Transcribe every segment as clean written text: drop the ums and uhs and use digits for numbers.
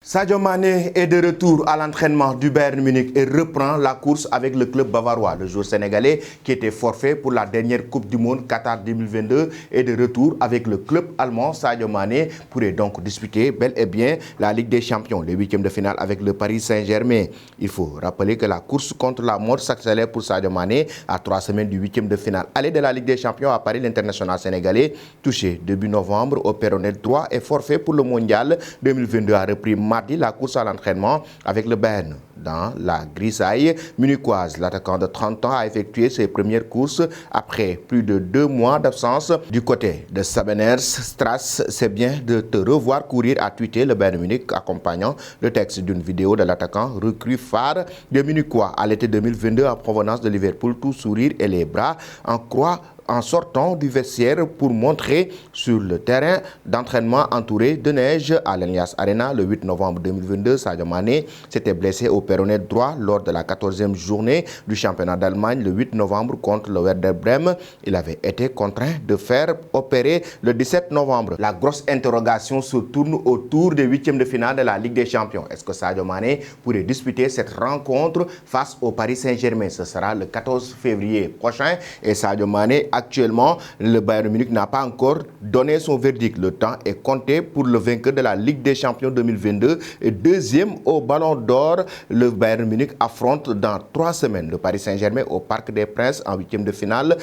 Sadio Mané est de retour à l'entraînement du Bayern Munich et reprend la course avec le club bavarois. Le joueur sénégalais qui était forfait pour la dernière Coupe du Monde Qatar 2022 est de retour avec le club allemand. Sadio Mané pourrait donc disputer bel et bien la Ligue des Champions, les huitièmes de finale avec le Paris Saint-Germain. Il faut rappeler que la course contre la mort s'accélère pour Sadio Mané à 3 semaines du huitième de finale. Aller de la Ligue des Champions à Paris, l'international sénégalais, touché début novembre au péroné droit et forfait pour le mondial 2022, a repris mardi la course à l'entraînement avec le Bayern. Dans la grisaille munichoise, l'attaquant de 30 ans a effectué ses premières courses après plus de 2 mois d'absence. Du côté de Sabiners Strass, c'est bien de te revoir courir, à tweeter le Bayern Munich, accompagnant le texte d'une vidéo de l'attaquant recrue phare de Munichois à l'été 2022 en provenance de Liverpool, tout sourire et les bras en croix en sortant du vestiaire pour montrer sur le terrain d'entraînement entouré de neige à l'Allianz Arena le 8 novembre 2022. Sadio Mané s'était blessé au péroné droit lors de la 14e journée du championnat d'Allemagne le 8 novembre contre le Werder Bremen. Il avait été contraint de faire opérer le 17 novembre. La grosse interrogation se tourne autour des huitièmes de finale de la Ligue des Champions. Est-ce que Sadio Mané pourrait disputer cette rencontre face au Paris Saint-Germain? Ce sera le 14 février prochain et Sadio Mané, actuellement, le Bayern Munich n'a pas encore donné son verdict. Le temps est compté pour le vainqueur de la Ligue des Champions 2022 et deuxième au Ballon d'Or. Le Bayern Munich affronte dans 3 semaines le Paris Saint-Germain au Parc des Princes en huitième de finale.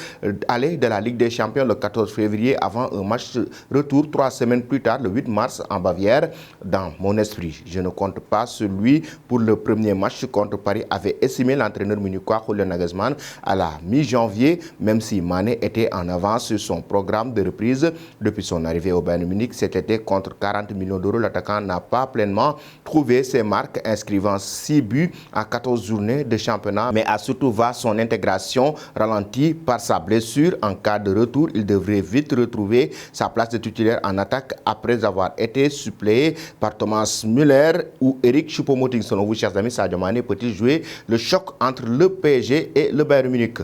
Aller de la Ligue des Champions le 14 février avant un match retour 3 semaines plus tard, le 8 mars en Bavière. Dans mon esprit, je ne compte pas celui pour le premier match contre Paris, avait estimé l'entraîneur munichois Julian Nagelsmann à la mi-janvier, même si Mané était en avance sur son programme de reprise. Depuis son arrivée au Bayern Munich cet été contre 40 millions d'euros, l'attaquant n'a pas pleinement trouvé ses marques, inscrivant 6 buts en 14 journées de championnat, mais a surtout vu son intégration ralentie par sa blessure. En cas de retour, il devrait vite retrouver sa place de titulaire en attaque après avoir été suppléé par Thomas Müller ou Eric Choupo-Moting. Selon vous, chers amis, Sadio Mané peut-il jouer le choc entre le PSG et le Bayern Munich?